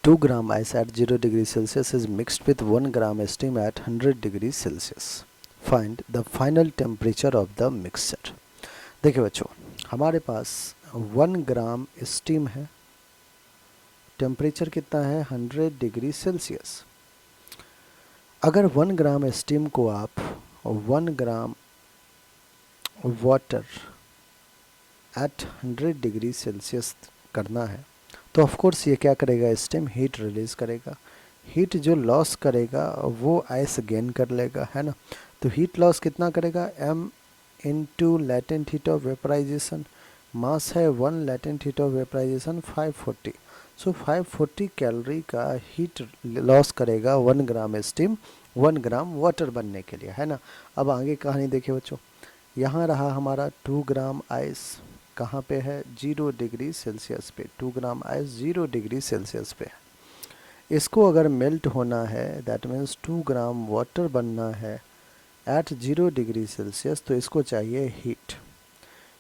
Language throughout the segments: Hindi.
2 gram ice at 0 degree Celsius is mixed with 1 gram steam at 100 degree Celsius. Find the final temperature of the mixture. देखिए बच्चों, हमारे पास 1 ग्राम स्टीम है, टेम्परेचर कितना है 100 डिग्री सेल्सियस। अगर 1 ग्राम स्टीम को आप 1 gram water at 100 degree Celsius करना है तो ऑफ कोर्स ये क्या करेगा, स्टीम हीट रिलीज करेगा। हीट जो लॉस करेगा वो आइस गेन कर लेगा, है ना। तो हीट लॉस कितना करेगा, m into latent heat of vaporisation. Mass है 1, latent heat of vaporisation 540। So 540 calorie का हीट लॉस करेगा 1 ग्राम स्टीम 1 ग्राम वाटर बनने के लिए, है ना। अब आगे कहानी देखिए बच्चों, यहाँ रहा हमारा 2 ग्राम आइस, कहाँ पे है 0 डिग्री सेल्सियस पे। 2 ग्राम आइस 0 डिग्री सेल्सियस पे है। इसको अगर मेल्ट होना है दैट मीन्स 2 ग्राम वाटर बनना है एट 0 डिग्री सेल्सियस, तो इसको चाहिए हीट।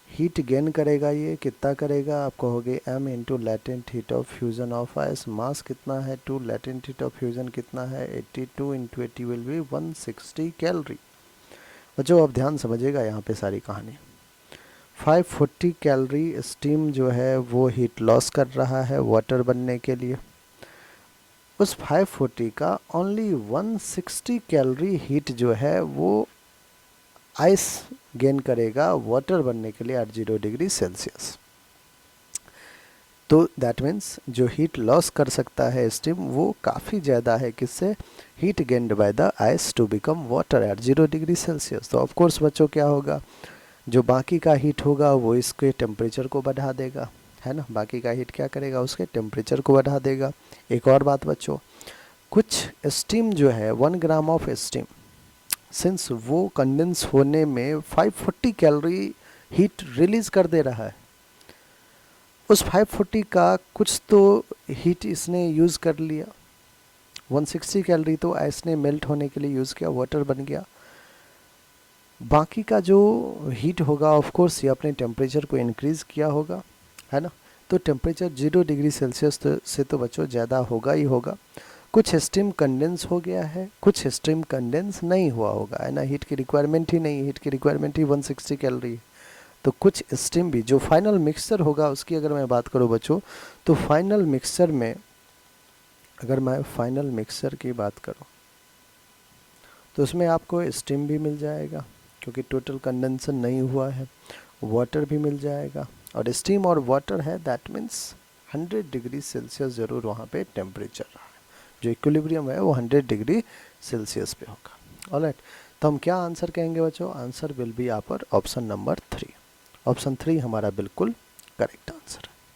हीट गेन करेगा, ये कितना करेगा आप कहोगे m into latent heat of fusion of ice. Mass कितना है 2, लेटेंट हीट ऑफ फ्यूजन कितना है 82 इंटू 80 विल बी 160 कैलोरी। बच्चों आप ध्यान समझिएगा यहाँ पे सारी कहानी। 540 कैलोरी स्टीम जो है वो हीट लॉस कर रहा है वाटर बनने के लिए। उस 540 का ओनली 160 कैलोरी हीट जो है वो आइस गेन करेगा वाटर बनने के लिए एट 0 डिग्री सेल्सियस। तो दैट मीन्स जो हीट लॉस कर सकता है स्टीम वो काफ़ी ज़्यादा है, किससे, heat gained by the ice to become water at 0 degree celsius. तो ऑफ कोर्स बच्चों क्या होगा, जो बाकी का हीट होगा वो इसके टेम्परेचर को बढ़ा देगा, है ना। बाकी का हीट क्या करेगा, उसके टेम्परेचर को बढ़ा देगा। एक और बात बच्चों, कुछ स्टीम जो है 1 ग्राम ऑफ स्टीम सिंस वो कंडेंस होने में 540 कैलोरी हीट रिलीज कर दे रहा है, उस 540 का कुछ तो हीट इसने यूज़ कर लिया। 160 कैलोरी तो आइस ने मेल्ट होने के लिए यूज़ किया, वाटर बन गया। बाकी का जो हीट होगा ऑफ कोर्स ये अपने टेम्परेचर को इंक्रीज़ किया होगा, है ना। तो टेम्परेचर 0 डिग्री सेल्सियस से तो बच्चों ज़्यादा होगा ही होगा। कुछ स्टीम कंडेंस हो गया है, कुछ स्टीम कंडेंस नहीं हुआ होगा, है ना। हीट की रिक्वायरमेंट ही नहीं, हीट की रिक्वायरमेंट ही 160 कैलोरी है। तो कुछ स्टीम भी जो फाइनल मिक्सचर होगा उसकी अगर मैं बात करूँ बच्चों, तो फाइनल मिक्सचर में अगर मैं फाइनल मिक्सचर की बात करूँ तो उसमें आपको स्टीम भी मिल जाएगा क्योंकि टोटल कंडेंसन नहीं हुआ है, वाटर भी मिल जाएगा। और स्टीम और वाटर है दैट मीन्स 100 डिग्री सेल्सियस ज़रूर वहाँ पे टेम्परेचर रहा है, जो इक्विलिब्रियम है वो 100 डिग्री सेल्सियस पे होगा। ऑलराइट, तो हम क्या आंसर कहेंगे बच्चों, आंसर विल बी यहाँ पर ऑप्शन नंबर 3। ऑप्शन 3 हमारा बिल्कुल करेक्ट आंसर है।